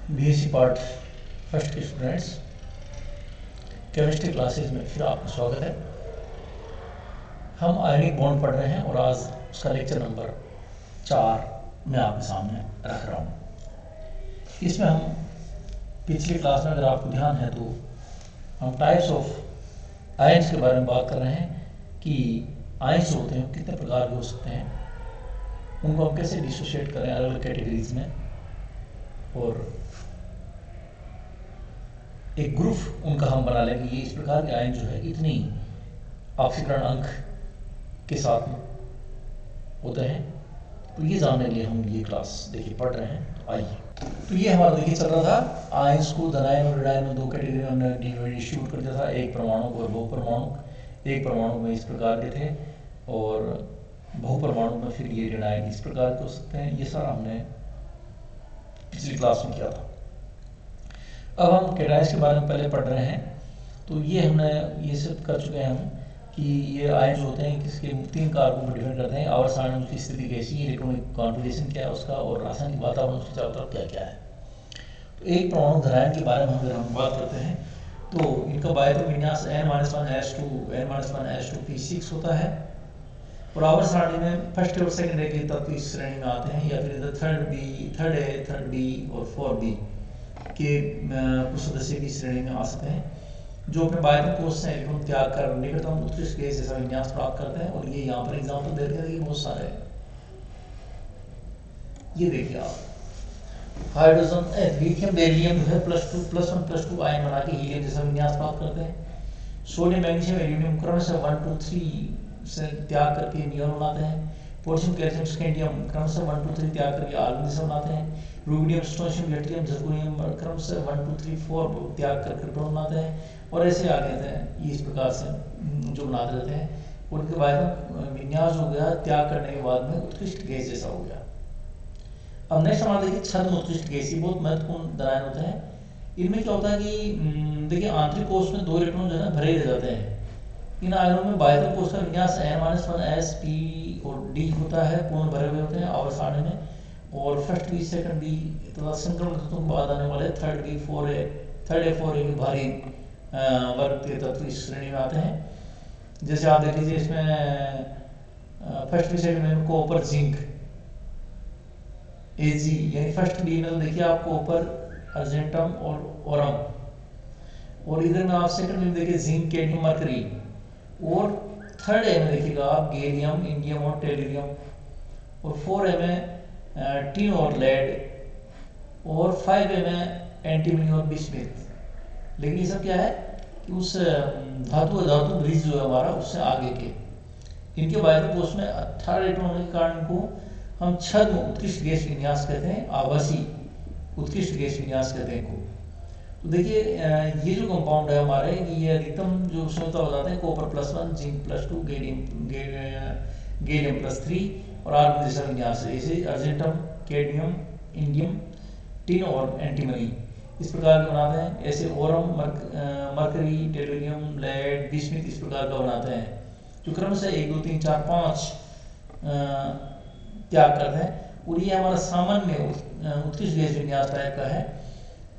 BSc part first के students, chemistry classes में फिर आपका स्वागत है। हम आयनिक बॉन्ड पढ़ रहे हैं और आज उसका लेक्चर नंबर 4 मैं आपके सामने रख रहा हूँ। इसमें हम पिछली क्लास में, अगर आपको ध्यान है तो, हम टाइप्स ऑफ आयन्स के बारे में बात कर रहे हैं कि आयन्स होते हैं कितने प्रकार के हो सकते हैं, उनको हम कैसे डिसोशिएट करें अलग अलग कैटेगरीज में, और एक ग्रुप उनका हम बना लेंगे। ये इस प्रकार के आयन जो है इतनी ऑक्सीकरण अंक के साथ होते हैं। तो ये जानने के लिए हम ये क्लास देखिए पढ़ रहे हैं। तो आइए, तो ये हमारा देखिए चल रहा था, आयन्स को धनायन और ऋणायन में दो कैटेगरी में हमने डिस्ट्रीब्यूट कर दिया था, एक परमाणु और बहु परमाणु। एक परमाणु में इस प्रकार के थे और बहु परमाणु में फिर ये ऋणायन इस प्रकार के हो सकते हैं। ये सारा हमने पिछली क्लास में किया था। अब हम कैटायन्स के बारे में पहले पढ़ रहे हैं। तो ये हमने ये सब कर चुके हैं हम कि ये आयन होते हैं किसके 3 कारकों पर डिपेंड करते हैं। आवर्त सारणी में उसकी स्थिति कैसी है, इलेक्ट्रॉनिक कॉन्फ़िगरेशन क्या है उसका, और रासायनिक वातावरण उसके चारों तरफ क्या क्या है। तो एक परमाणु धनायन के बारे में अगर हम बात करते हैं तो इनका बायोटॉप विन्यास N-1S2P6 होता है। और आवर्त सारणी में फर्स्ट और सेकंड के तत्व इस श्रेणी में आते हैं, या फिर थर्ड ए, थर्ड बी और 4B के कुछ सदस्य की श्रेणी में आ सकते हैं, जो अपने बायोटॉप कोष से इलेक्ट्रॉन त्याग कर निकटतम उत्कृष्ट गैस जैसा विन्यास प्राप्त करते हैं। और ये यहाँ पर एग्जाम्पल दे रखे हैं, बहुत सारे हैं। ये देखिए आप, हाइड्रोजन लिथियम बेरिलियम जो है +1 आयन बना के हीलियम जैसा विन्यास प्राप्त करते हैं। सोडियम मैग्नीशियम एल्यूमिनियम क्रम से 1 2 3 से त्याग करके नियॉन बनाते हैं। पोटेशियम कैल्शियम स्कैंडियम क्रम से 1 2 3 त्याग करके आर्गन जैसा बनाते हैं। रूबिडियम स्ट्रोंशियम यट्रियम जर्कोनियम क्रम से 1 2 3 4 त्याग कर क्रिप्टोन बनाते हैं। और ऐसे आगे रहते हैं, ये इस प्रकार से जो बनाते रहते हैं। उनके बाद विन्यास हो गया त्याग करने के बाद में उत्कृष्ट गैस जैसा हो गया। अब नेक्स्ट हमारा देखिए छद्म उत्कृष्ट गैस, ये बहुत महत्वपूर्ण धनायन होते हैं। इनमें क्या होता है कि देखिए आंतरिक कोष में 2 इलेक्ट्रॉन जो है ना भरे रह जाते हैं। इन आयनों में बाह्य कोष का विन्यास N-1 P और D होता है, पूर्ण भरे हुए होते हैं आवर्त सारणी में। और फर्स्ट बी, सेकंड बी तथा संक्रमण तत्वों के बाद आने वाले थर्ड ए 4A के भारी वर्ग के तत्व इस श्रेणी में आते हैं। जैसे आप देख लीजिए इसमें फर्स्ट बी सेकंड में कॉपर जिंक Ag, यानी फर्स्ट बी में तो देखिए आप कॉपर अर्जेंटम और ओरम, और इधर में आप सेकंड में देखिए जिंक कैडमियम मरकरी। और थर्ड ए में देखिएगा आप गैलियम इंडियम और टेलुरियम। और 4A में टिन और लेड। और 5A में एंटीमनी और बिस्मिथ। लेकिन ये सब क्या है कि उस धातु ब्रिज जो है हमारा उससे आगे के, इनके बायोटॉप कोष में 18 इलेक्ट्रॉन होने के कारण इनको हम छद्म उत्कृष्ट गैस विन्यास कहते हैं, आवासीय उत्कृष्ट गैस विन्यास कहते हैं इनको। तो देखिए ये जो कंपाउंड है हमारे, ये अधिकतम जो संयोजकता हो जाते हैं कॉपर +1 जिंक +2 गैलियम +3 और आर्गन जैसा विन्यास है। जैसे अर्जेंटम, कैडमियम, इंडियम, टिन और एंटीमनी इस प्रकार के बनाते हैं। ऐसे aurum, mercury, tellurium, lead, bismuth इस प्रकार का बनाते हैं, जो क्रम से 1 2 3 4 5 त्याग करते हैं। और ये हमारा सामान्य उत्कृष्ट गैस विन्यास टाइप का है।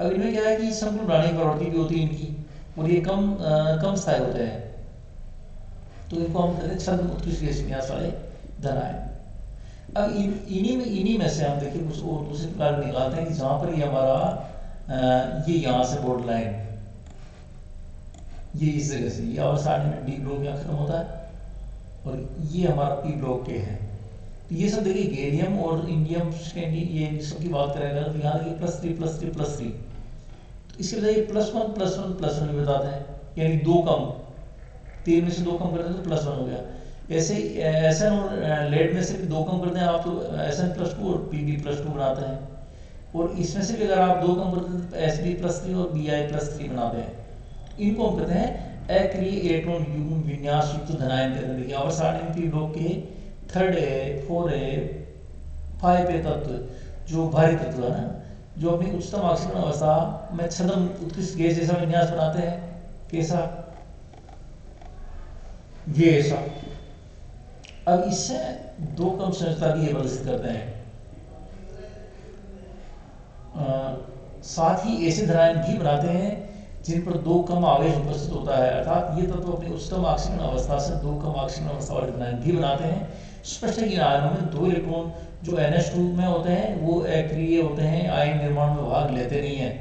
अब इनमें क्या है कि समतुल्य रानी प्रवृत्ति भी होती है इनकी, और ये कम स्थायी होते हैं। तो इनको हम कहते हैं छद्म उत्कृष्ट गैस विन्यास वाले धनायन। अब इन्हीं में से हम देखिए कुछ और दूसरे प्रकार निकालते हैं कि जहाँ पर ये हमारा ये यहाँ से बॉर्डर लाइन, ये इस जगह से, ये आवर्त सारणी में D ब्लॉक यहाँ खत्म होता है और ये हमारा P ब्लॉक के है। तो ये सब देखिए गैलियम और इंडियम ये सबकी बात करेगा तो यहाँ देखिए +3 तो इसके बजाय +1 भी बताते हैं, यानी 2 कम, 3 में से 2 कम करते हैं तो +1 हो गया। ऐसे SN और लेड में से भी 2 कम करते हैं आप तो SN+2 और Pb+2 बनाते हैं। और इसमें से भी अगर आप 2 कम करते हैं तो Sb+3 और Bi+3 बनाते हैं। इनको हम कहते हैं अक्रिय इलेक्ट्रॉन युग्म विन्यास युक्त धनायन कहते हैं। देखिए आवर्त सारणी में P ब्लॉक के 3A 4A 5A तत्व जो भारी तत्व है ना, जो अपनी उच्चतम ऑक्सीकरण अवस्था में छद्म उत्कृष्ट गैस जैसा विन्यास बनाते हैं। कैसा? ये ऐसा। अब इससे 2 कम संयोजकता भी ये प्रदर्शित करते हैं। साथ ही ऐसे धनायन भी बनाते हैं जिन पर दो कम आवेश उपस्थित होता है, अर्थात ये तत्व अपनी उच्चतम ऑक्सीजन अवस्था से दो कम ऑक्सीजन अवस्था वाले धनायन भी बनाते हैं। स्पष्ट है कि इन आयनों में दो इलेक्ट्रॉन जो NH2 में होते हैं वो अक्रिय होते हैं, आयन निर्माण में भाग लेते नहीं है,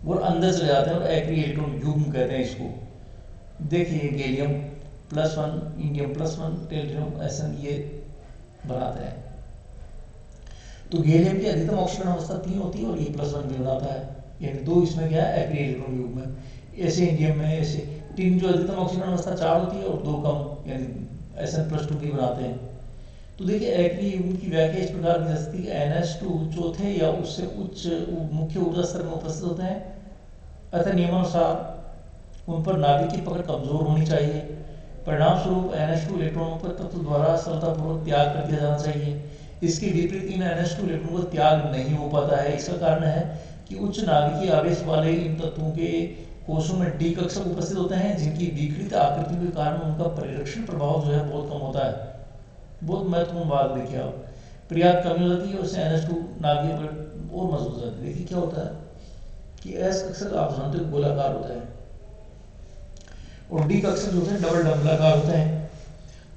वो अंदर चले जाते हैं और अक्रिय इलेक्ट्रॉन युग्म कहते हैं इसको। देखिए गैलियम +1, इंडियम +1, टेल्यूरियम SN ये बनाते हैं। तो गैलियम की अधिकतम ऑक्सीजन अवस्था 3 होती है और ये +1 भी बनाता है, यानी दो इसमें क्या है अक्रिय इलेक्ट्रॉन युग्म। ऐसे इंडियम में ऐसे टिन जो अधिकतम ऑक्सीजन अवस्था 4 होती है और दो कम यानी SN+2 भी बनाते हैं। तो देखिए अक्रिय युग्म की व्याख्या इस प्रकार की जा सकती है कि NH2 चौथे या उससे उच्च मुख्य ऊर्जा स्तर में उपस्थित होते हैं, अतः नियमानुसार उन पर नाभिक की पकड़ कमजोर होनी चाहिए। परिणाम स्वरूप NH2 इलेक्ट्रॉनों पर तत्व द्वारा सरलतापूर्वक त्याग कर दिया जाना चाहिए। इसके विपरीत इन NH2 इलेक्ट्रॉन को त्याग नहीं हो पाता है। इसका कारण है कि उच्च नाभिकीय आवेश वाले इन तत्वों के कोषों में डी कक्षक उपस्थित होते हैं, जिनकी विकृत आकृति के कारण उनका परिरक्षण प्रभाव जो है बहुत कम होता है। बहुत महत्वपूर्ण बात देखिए आप, पर्याप्त कमी हो जाती है, उससे NH2 नाभिकीय पकड़ और मजबूत हो जाती है। देखिए क्या होता है कि एस कक्षक आप जानते हो गोलाकार होता है और डी कक्षक जो होते हैं डबल डंबलाकार होते हैं।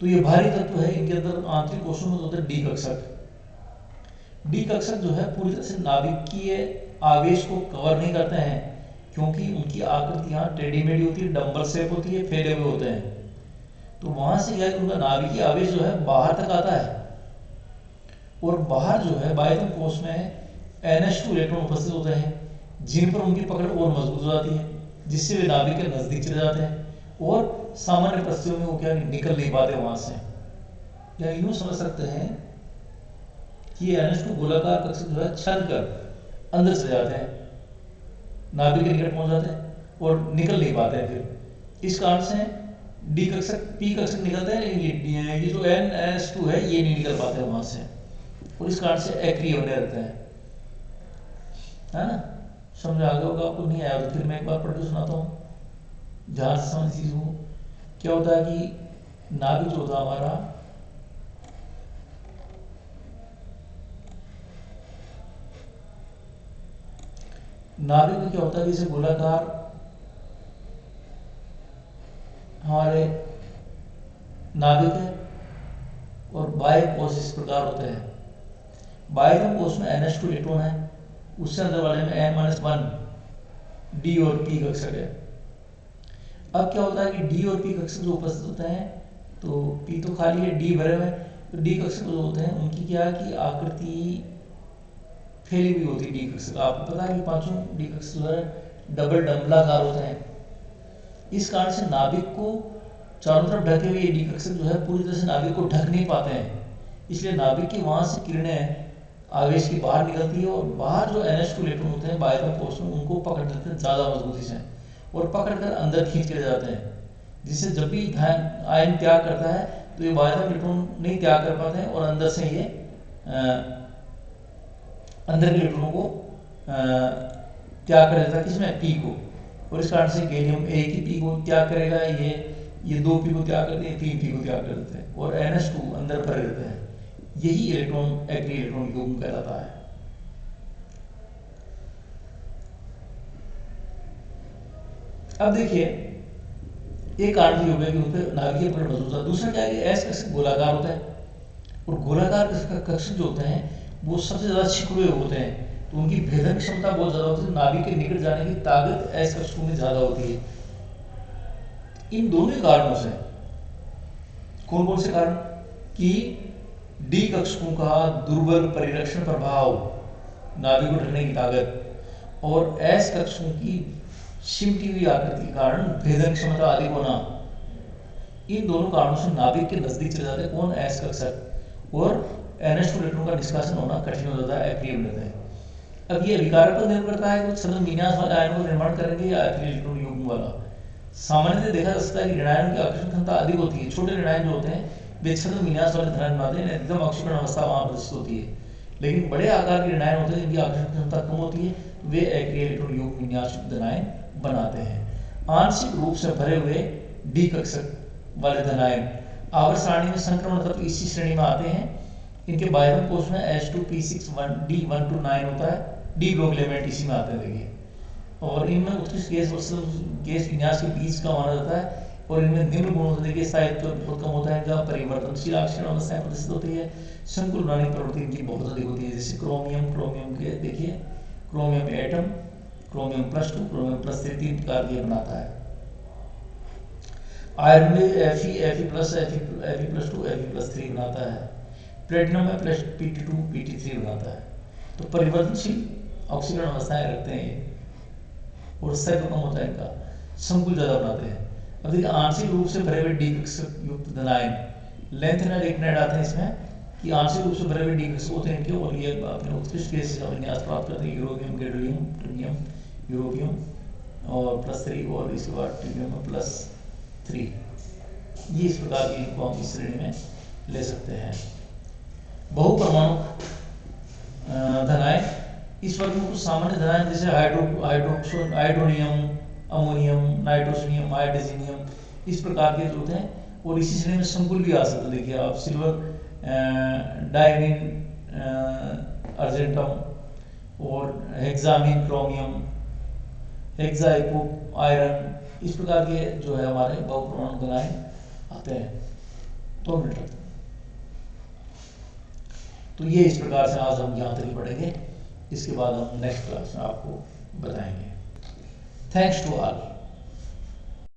तो ये भारी तत्व है, इनके अंदर आंतरिक कोषों में होता है डी कक्षक। डी कक्षक जो है पूरी तरह से नाभिकीय आवेश को कवर नहीं करते हैं, क्योंकि उनकी आकृतियां टेढ़ी मेढ़ी होती है, डंबल शेप होती है, फैले हुए होते हैं। तो वहां से क्या है उनका नाभिकीय आवेश जो है बाहर तक आता है और बाहर जो है बाह्यतम कोष में NH2 इलेक्ट्रॉन उपस्थित होते हैं, जिन पर उनकी पकड़ और मजबूत हो जाती है, जिससे वे नाभिक के नजदीक चले जाते हैं और सामान्य परिस्थितियों में वो क्या निकल नहीं पाते वहां से। या यूं समझ सकते हैं कि ये NH2 गोलाकार कक्षक जो है छल कर अंदर चले जाते हैं, नाभिक के निकट पहुंच जाते हैं और निकल नहीं पाते हैं। फिर इस कारण से डी कक्षक पी कक्षक निकलते हैं, लेकिन ये जो NH2 है ये नहीं निकल पाते वहां से और इस कारण से अक्रिय बने रहते हैं, है ना। समझ आ गया होगा आपको, नहीं आया तो फिर मैं एक बार पढ़ के सुनाता हूँ ध्यान से समझ चीज को। क्या होता है कि नाभिक जो होता है हमारा, नाभिक में क्या होता है, जैसे गोलाकार हमारे नाभिक है और बाह्य कोष इस प्रकार होते हैं। बाह्यतम कोष में NH2 इलेक्ट्रॉन है, उससे अंदर वाले में N-1 डी और पी कक्षक है। अब क्या होता है कि डी और पी कक्षक जो उपस्थित होते हैं, तो पी तो खाली है, डी भरे हुए, तो डी कक्षक जो होते हैं उनकी क्या है कि आकृति फैली हुई होती है। डी कक्षक आपको पता है कि पांचों डी कक्षक जो है डबल डंबलाकार होते हैं। इस कारण से नाभिक को चारों तरफ ढके हुए डी कक्षक जो है पूरी तरह से नाभिक को ढक नहीं पाते हैं, इसलिए नाभिक की वहां से किरणें आवेश की बाहर निकलती है और बाहर जो NH2 इलेक्ट्रॉन होते हैं बाह्यतम कोष में उनको पकड़ लेते हैं ज़्यादा मजबूती से और पकड़कर अंदर खींच के ले जाते हैं, जिससे जब भी आयन त्याग करता है तो ये बाह्यतम इलेक्ट्रॉन नहीं त्याग कर पाते हैं और अंदर से ये अंदर के इलेक्ट्रॉनों को त्याग कर देता है, किसमें पी को, और इस कारण से गैलियम एक ही पी को त्याग करेगा, ये दो पी को त्याग करते हैं, तीन पी को त्याग कर देते हैं और NH2 अंदर भरे रहते हैं। यही इलेक्ट्रॉन अक्रिय इलेक्ट्रॉन युग्म कहलाता है। अब देखिए एक कारण भी हो गया कि उन पर नाभिकीय पकड़ मजबूत है। दूसरा क्या है कि एस कक्षक गोलाकार होता है और गोलाकार कक्षक जो होते हैं वो सबसे ज्यादा सिकुड़े होते हैं, तो उनकी भेदन क्षमता बहुत ज्यादा होती है, नाभिक के निकट जाने की ताकत एस कक्षकों में ज्यादा होती है। इन दोनों कारणों से, कौन कौन से कारण, कि डी कक्षकों का दुर्बल परिरक्षण प्रभाव, नाभिक को ढकने की ताकत, और एस कक्षकों की सिमटी हुई आकृति के कारण भेदन क्षमता अधिक होना, इन दोनों कारणों से नाभिक के नजदीक चले जाते हैं कौन, एस कक्षक, और NH2 इलेक्ट्रॉन का निष्कासन होना कठिन हो जाता है, अक्रिय बन जाता है। अब ये अभिकारक पर निर्भर करता है कि छद्म विन्यास वाले आयनों का निर्माण करेंगे या अक्रिय इलेक्ट्रॉन युग्म वाला। सामान्यतः देखा जा सकता है कि ऋणायन की आकर्षण क्षमता अधिक होती है, छोटे ऋणायन जो होते हैं वे छद्म विन्यास वाले धनायन बनाते हैं, अधिकतम ऑक्सीकरण अवस्था वहां प्रदर्शित होती है। लेकिन बड़े आकार के ऋणायन होते हैं जिनकी आकर्षण क्षमता कम होती है, वे अक्रिय इलेक्ट्रॉन युग्म विन्यास धनायन बनाते हैं। आंशिक रूप से भरे हुए डी कक्षक वाले धनायन आवर्त सारणी में संक्रमण तत्व इसी श्रेणी में आते हैं। इनके बाह्यतम कोष में H2P6D129 होता है डी ब्लॉक एलिमेंट इसी में आते हैं देखिए। और इनमें उत्कृष्ट गैस विन्यास के बीज का माना जाता है। और इनमें निम्न गुणों से देखिए स्थायित्व बहुत कम होता है, इनका परिवर्तनशील आक्षेपण अवस्थाएं प्रदर्शित होती है, संकुल बनाने की प्रवृत्ति इनकी बहुत अधिक होती है। जैसे क्रोमियम के देखिए, क्रोमियम एटम, क्रोमियम +2, क्रोमियम +3, 3 प्रकार के बनाता है। आयरन में Fe+, Fe+2, Fe+3 बनाता है। प्लेटिनम में Pt2, Pt3 बनाता है। तो परिवर्तनशील ऑक्सीकरण अवस्थाएं रखते हैं ये, और स्थायित्व कम होता है इनका, संकुल ज्यादा बनाते हैं। अब देखिए आंशिक रूप से भरे हुए डी युक्त धनायन लेंथेनाइड एकनाइड आते हैं इसमें, कि आंशिक रूप से भरे हुए डी होते हैं इनके, और ये अपने उत्कृष्ट गैस का विन्यास प्राप्त करते हैं, यूरोपियम, गैडोलियम, ट्रिनियम, यूरोपियम और +3, और इसके बाद ट्रिनियम में +3। ये इस प्रकार की इनको हम इस श्रेणी में ले सकते हैं। बहुपरमाणु धनायन, इस वर्ग में कुछ सामान्य धनायन जैसे हाइड्रोनियम, अमोनियम, नाइट्रोजनियम, हाइड्रोजनियम, इस प्रकार के जो होते हैं। और इसी श्रेणी में संकुल भी आ सकते हैं। देखिए आप सिल्वर, डायमिन, अर्जेंटम और हेक्सामिन, क्रोमियम, हेक्साइको, आयरन, इस प्रकार के जो है हमारे बहुपरमाणु धनायन आते हैं। 2 मिनट लगते हैं। तो ये इस प्रकार से आज हम यहाँ तक ही पढ़ेंगे, इसके बाद हम नेक्स्ट क्लास में आपको बताएंगे। Thanks to all.